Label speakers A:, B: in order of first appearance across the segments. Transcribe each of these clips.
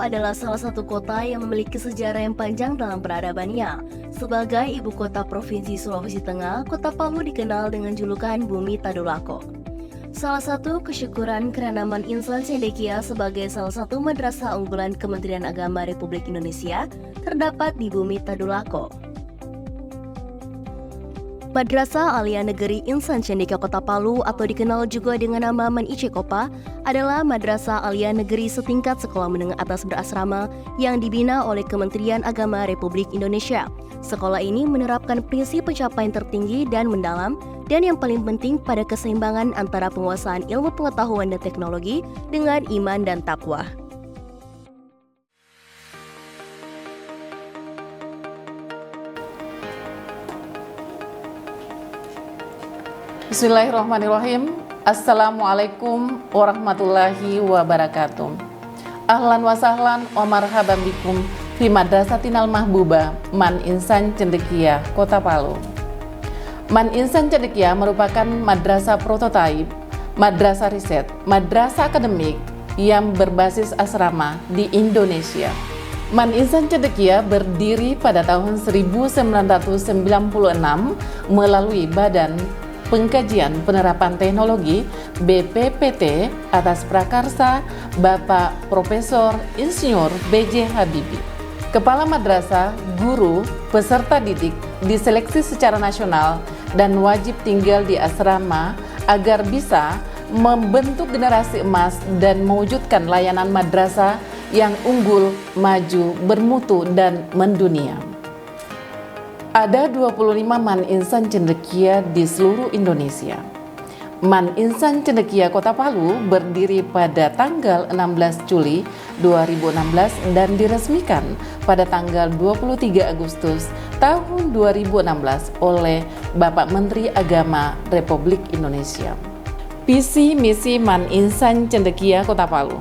A: adalah salah satu kota yang memiliki sejarah yang panjang dalam peradabannya. Sebagai ibu kota Provinsi Sulawesi Tengah, Kota Palu dikenal dengan julukan Bumi Tadulako. Salah satu kesyukuran kerana Man Insan Cendekia sebagai salah satu madrasah unggulan Kementerian Agama Republik Indonesia terdapat di Bumi Tadulako. Madrasah Alia Negeri Insan Cendekia Kota Palu atau dikenal juga dengan nama Man Icekopa adalah madrasah alia negeri setingkat sekolah menengah atas berasrama yang dibina oleh Kementerian Agama Republik Indonesia. Sekolah ini menerapkan prinsip pencapaian tertinggi dan mendalam dan yang paling penting pada keseimbangan antara penguasaan ilmu pengetahuan dan teknologi dengan iman dan takwa.
B: Bismillahirrahmanirrahim. Assalamualaikum warahmatullahi wabarakatuh. Ahlan wa sahlan wa marhaban bikum fi Madrasatinal Mahbuba Man Insan Cendekia Kota Palu. Man Insan Cendekia merupakan madrasah prototipe, madrasah riset, madrasah akademik yang berbasis asrama di Indonesia. Man Insan Cendekia berdiri pada tahun 1996 melalui Badan Pengkajian Penerapan Teknologi BPPT atas prakarsa Bapak Profesor Insinyur B.J. Habibie. Kepala madrasah, guru, peserta didik diseleksi secara nasional dan wajib tinggal di asrama agar bisa membentuk generasi emas dan mewujudkan layanan madrasah yang unggul, maju, bermutu, dan mendunia. Ada 25 Man Insan Cendekia di seluruh Indonesia. Man Insan Cendekia Kota Palu berdiri pada tanggal 16 Juli 2016 dan diresmikan pada tanggal 23 Agustus tahun 2016 oleh Bapak Menteri Agama Republik Indonesia. Visi misi Man Insan Cendekia Kota Palu.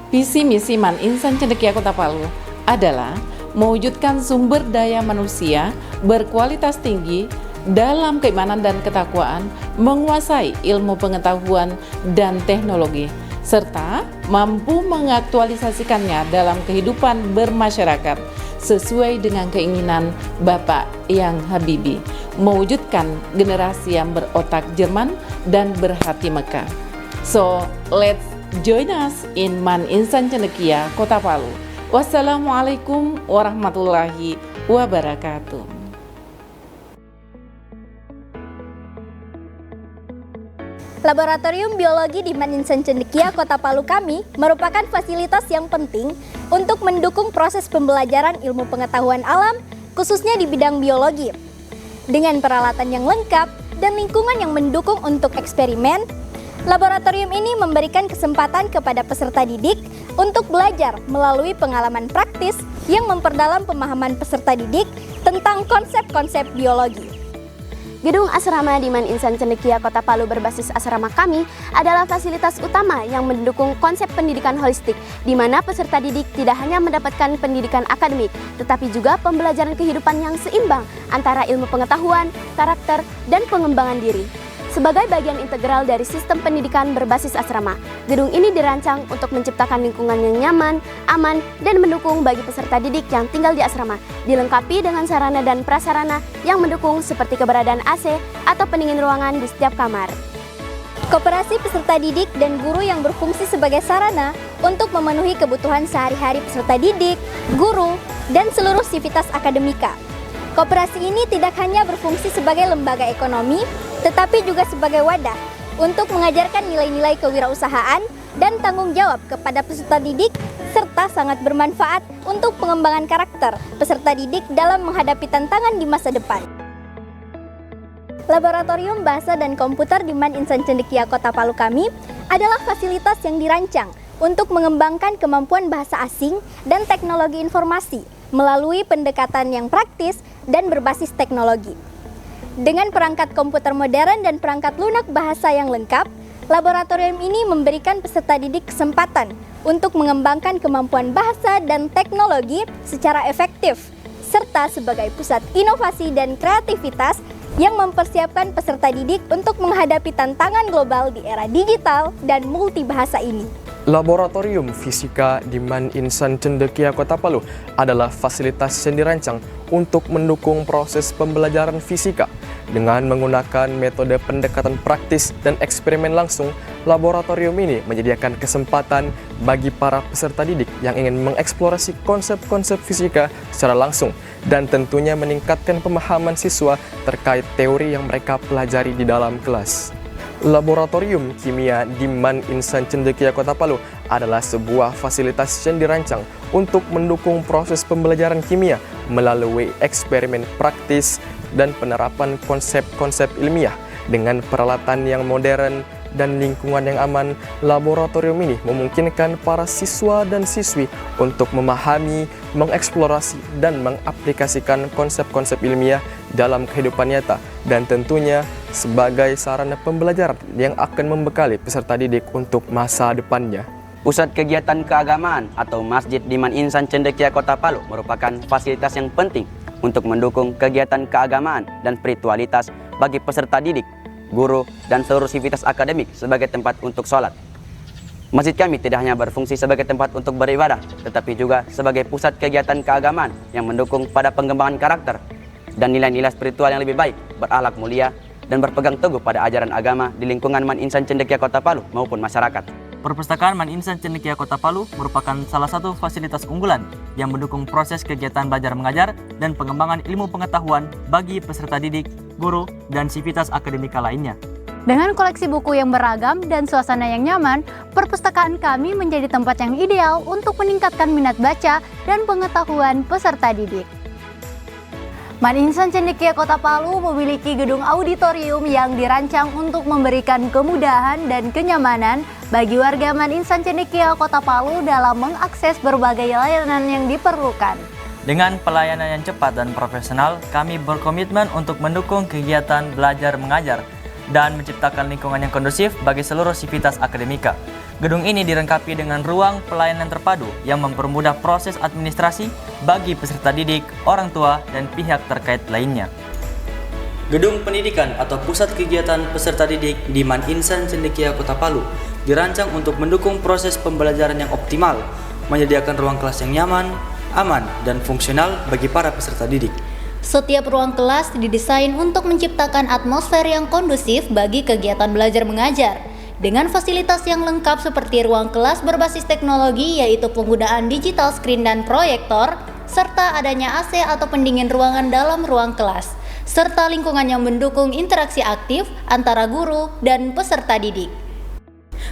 B: Visi misi Man Insan Cendekia Kota Palu adalah mewujudkan sumber daya manusia berkualitas tinggi dalam keimanan dan ketakwaan, menguasai ilmu pengetahuan dan teknologi, serta mampu mengaktualisasikannya dalam kehidupan bermasyarakat sesuai dengan keinginan Bapak Yang Habibie, mewujudkan generasi yang berotak Jerman dan berhati Mekah. So, let's join us in Man Insan Cendekia Kota Palu. Wassalamualaikum warahmatullahi wabarakatuh.
C: Laboratorium Biologi di Man Insan Cendekia Kota Palu kami merupakan fasilitas yang penting untuk mendukung proses pembelajaran ilmu pengetahuan alam, khususnya di bidang biologi. Dengan peralatan yang lengkap dan lingkungan yang mendukung untuk eksperimen, laboratorium ini memberikan kesempatan kepada peserta didik untuk belajar melalui pengalaman praktis yang memperdalam pemahaman peserta didik tentang konsep-konsep biologi.
D: Gedung asrama di Man Insan Cendekia Kota Palu berbasis asrama kami adalah fasilitas utama yang mendukung konsep pendidikan holistik, di mana peserta didik tidak hanya mendapatkan pendidikan akademik, tetapi juga pembelajaran kehidupan yang seimbang antara ilmu pengetahuan, karakter, dan pengembangan diri. Sebagai bagian integral dari sistem pendidikan berbasis asrama, gedung ini dirancang untuk menciptakan lingkungan yang nyaman, aman, dan mendukung bagi peserta didik yang tinggal di asrama, dilengkapi dengan sarana dan prasarana yang mendukung seperti keberadaan AC atau pendingin ruangan di setiap kamar.
C: Koperasi peserta didik dan guru yang berfungsi sebagai sarana untuk memenuhi kebutuhan sehari-hari peserta didik, guru, dan seluruh sivitas akademika. Koperasi ini tidak hanya berfungsi sebagai lembaga ekonomi, tetapi juga sebagai wadah untuk mengajarkan nilai-nilai kewirausahaan dan tanggung jawab kepada peserta didik, serta sangat bermanfaat untuk pengembangan karakter peserta didik dalam menghadapi tantangan di masa depan. Laboratorium Bahasa dan Komputer di Man Insan Cendekia Kota Palu kami adalah fasilitas yang dirancang untuk mengembangkan kemampuan bahasa asing dan teknologi informasi melalui pendekatan yang praktis dan berbasis teknologi. Dengan perangkat komputer modern dan perangkat lunak bahasa yang lengkap, laboratorium ini memberikan peserta didik kesempatan untuk mengembangkan kemampuan bahasa dan teknologi secara efektif, serta sebagai pusat inovasi dan kreativitas yang mempersiapkan peserta didik untuk menghadapi tantangan global di era digital dan multibahasa ini.
E: Laboratorium Fisika di Man Insan Cendekia Kota Palu adalah fasilitas yang dirancang untuk mendukung proses pembelajaran fisika. Dengan menggunakan metode pendekatan praktis dan eksperimen langsung, laboratorium ini menyediakan kesempatan bagi para peserta didik yang ingin mengeksplorasi konsep-konsep fisika secara langsung dan tentunya meningkatkan pemahaman siswa terkait teori yang mereka pelajari di dalam kelas. Laboratorium Kimia di Man Insan Cendekia Kota Palu adalah sebuah fasilitas yang dirancang untuk mendukung proses pembelajaran kimia melalui eksperimen praktis dan penerapan konsep-konsep ilmiah. Dengan peralatan yang modern dan lingkungan yang aman, laboratorium ini memungkinkan para siswa dan siswi untuk memahami, mengeksplorasi, dan mengaplikasikan konsep-konsep ilmiah dalam kehidupan nyata, dan tentunya sebagai sarana pembelajaran yang akan membekali peserta didik untuk masa depannya.
F: Pusat Kegiatan Keagamaan atau Masjid di Man Insan Cendekia Kota Palu merupakan fasilitas yang penting untuk mendukung kegiatan keagamaan dan spiritualitas bagi peserta didik, guru, dan seluruh sivitas akademik sebagai tempat untuk sholat. Masjid kami tidak hanya berfungsi sebagai tempat untuk beribadah, tetapi juga sebagai pusat kegiatan keagamaan yang mendukung pada pengembangan karakter dan nilai-nilai spiritual yang lebih baik, berakhlak mulia, dan berpegang teguh pada ajaran agama di lingkungan Man Insan Cendekia Kota Palu maupun masyarakat.
G: Perpustakaan Man Insan Cendekia Kota Palu merupakan salah satu fasilitas unggulan yang mendukung proses kegiatan belajar mengajar dan pengembangan ilmu pengetahuan bagi peserta didik, guru, dan sivitas akademika lainnya.
H: Dengan koleksi buku yang beragam dan suasana yang nyaman, perpustakaan kami menjadi tempat yang ideal untuk meningkatkan minat baca dan pengetahuan peserta didik. Man Insan Cendekia Kota Palu memiliki gedung auditorium yang dirancang untuk memberikan kemudahan dan kenyamanan bagi warga Man Insan Cendekia Kota Palu dalam mengakses berbagai layanan yang diperlukan.
G: Dengan pelayanan yang cepat dan profesional, kami berkomitmen untuk mendukung kegiatan belajar mengajar dan menciptakan lingkungan yang kondusif bagi seluruh sivitas akademika. Gedung ini dilengkapi dengan ruang pelayanan terpadu yang mempermudah proses administrasi bagi peserta didik, orang tua, dan pihak terkait lainnya. Gedung pendidikan atau pusat kegiatan peserta didik di Man Insan Cendekia Kota Palu dirancang untuk mendukung proses pembelajaran yang optimal, menyediakan ruang kelas yang nyaman, aman, dan fungsional bagi para peserta didik.
I: Setiap ruang kelas didesain untuk menciptakan atmosfer yang kondusif bagi kegiatan belajar mengajar. Dengan fasilitas yang lengkap seperti ruang kelas berbasis teknologi yaitu penggunaan digital screen dan proyektor, serta adanya AC atau pendingin ruangan dalam ruang kelas, serta lingkungan yang mendukung interaksi aktif antara guru dan peserta didik.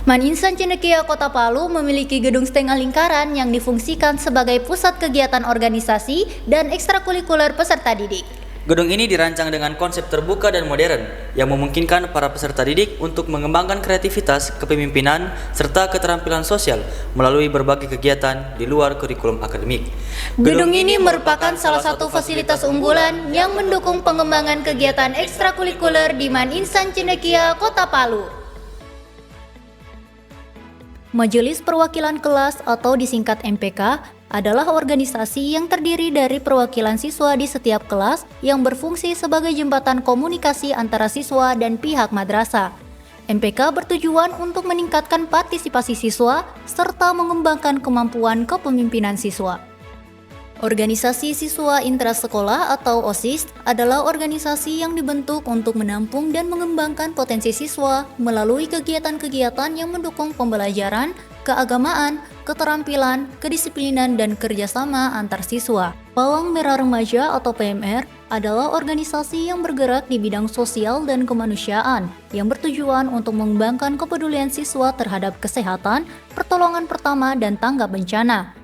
I: Man Insan Cendekia Kota Palu memiliki gedung setengah lingkaran yang difungsikan sebagai pusat kegiatan organisasi dan ekstrakurikuler peserta didik.
G: Gedung ini dirancang dengan konsep terbuka dan modern yang memungkinkan para peserta didik untuk mengembangkan kreativitas, kepemimpinan, serta keterampilan sosial melalui berbagai kegiatan di luar kurikulum akademik.
I: Gedung ini merupakan salah satu fasilitas unggulan yang mendukung pengembangan kegiatan ekstrakurikuler di Man Insan Cendekia Kota Palu. Majelis Perwakilan Kelas atau disingkat MPK adalah organisasi yang terdiri dari perwakilan siswa di setiap kelas yang berfungsi sebagai jembatan komunikasi antara siswa dan pihak madrasah. MPK bertujuan untuk meningkatkan partisipasi siswa serta mengembangkan kemampuan kepemimpinan siswa. Organisasi Siswa Intrasekolah atau OSIS adalah organisasi yang dibentuk untuk menampung dan mengembangkan potensi siswa melalui kegiatan-kegiatan yang mendukung pembelajaran, keagamaan, keterampilan, kedisiplinan, dan kerjasama antar siswa. Palang Merah Remaja atau PMR adalah organisasi yang bergerak di bidang sosial dan kemanusiaan yang bertujuan untuk mengembangkan kepedulian siswa terhadap kesehatan, pertolongan pertama, dan tanggap bencana.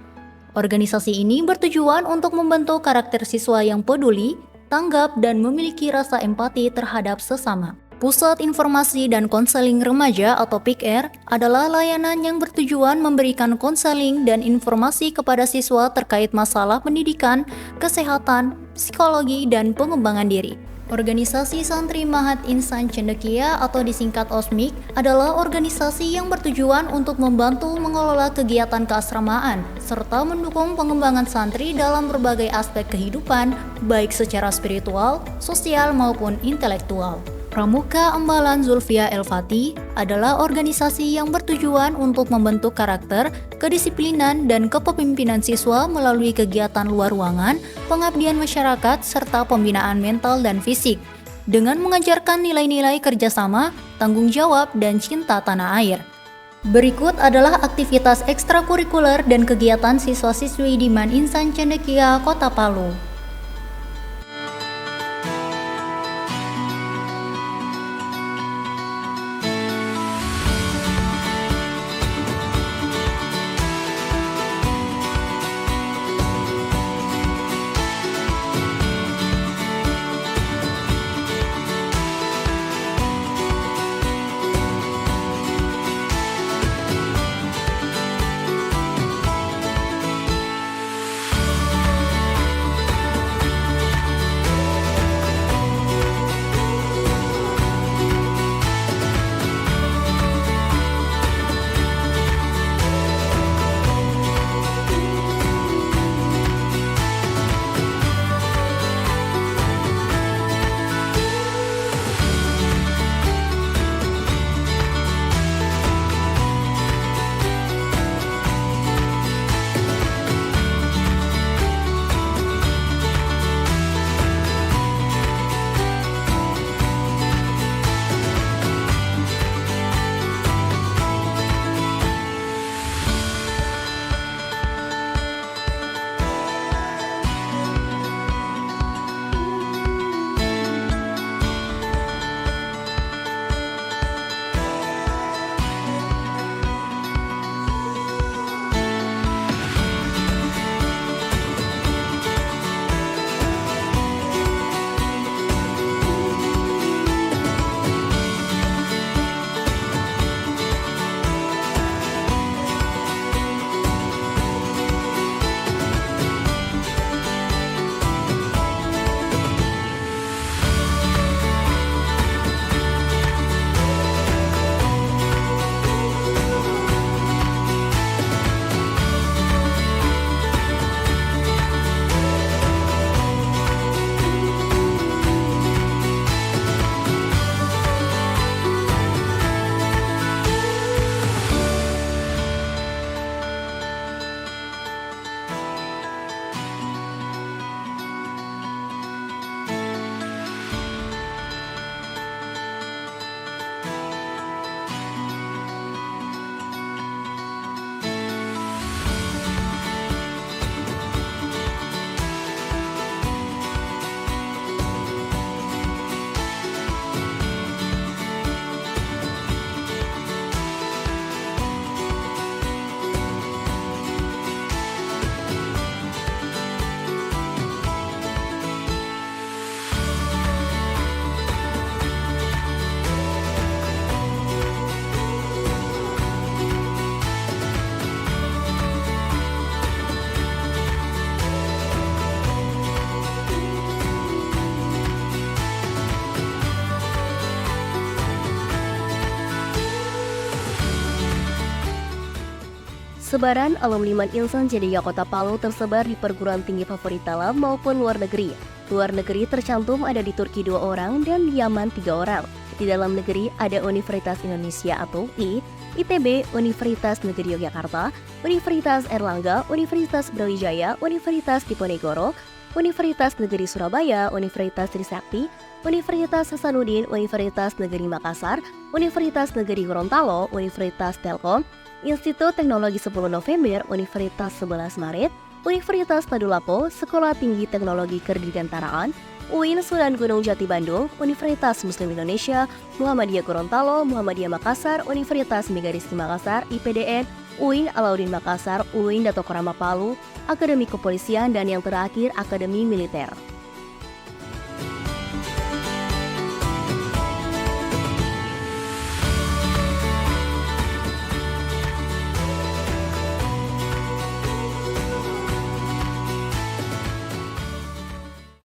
I: Organisasi ini bertujuan untuk membentuk karakter siswa yang peduli, tanggap, dan memiliki rasa empati terhadap sesama. Pusat Informasi dan Konseling Remaja atau PIKR adalah layanan yang bertujuan memberikan konseling dan informasi kepada siswa terkait masalah pendidikan, kesehatan, psikologi, dan pengembangan diri. Organisasi Santri Mahat Insan Cendekia atau disingkat OSMIK adalah organisasi yang bertujuan untuk membantu mengelola kegiatan keasramaan serta mendukung pengembangan santri dalam berbagai aspek kehidupan, baik secara spiritual, sosial, maupun intelektual. Pramuka Ambalan Zulfia Elfati adalah organisasi yang bertujuan untuk membentuk karakter, kedisiplinan, dan kepemimpinan siswa melalui kegiatan luar ruangan, pengabdian masyarakat, serta pembinaan mental dan fisik, dengan mengajarkan nilai-nilai kerjasama, tanggung jawab, dan cinta tanah air. Berikut adalah aktivitas ekstrakurikuler dan kegiatan siswa-siswi di Man Insan Cendekia, Kota Palu.
A: Sebaran alumni Man Insan Cendekia Kota Palu tersebar di perguruan tinggi favorit dalam maupun luar negeri. Luar negeri tercantum ada di Turki 2 orang dan di Yaman 3 orang. Di dalam negeri ada Universitas Indonesia atau UI, ITB, Universitas Negeri Yogyakarta, Universitas Erlangga, Universitas Brawijaya, Universitas Diponegoro, Universitas Negeri Surabaya, Universitas Trisakti, Universitas Hasanuddin, Universitas Negeri Makassar, Universitas Negeri Gorontalo, Universitas Telkom, Institut Teknologi 10 November, Universitas 11 Maret, Universitas Tadulako, Sekolah Tinggi Teknologi Kerdirgantaraan, UIN Sunan Gunung Jati Bandung, Universitas Muslim Indonesia, Muhammadiyah Gorontalo, Muhammadiyah Makassar, Universitas Megaristi Makassar, IPDN, UIN Alauddin Makassar, UIN Dato Korama Palu, Akademi Kepolisian, dan yang terakhir Akademi Militer.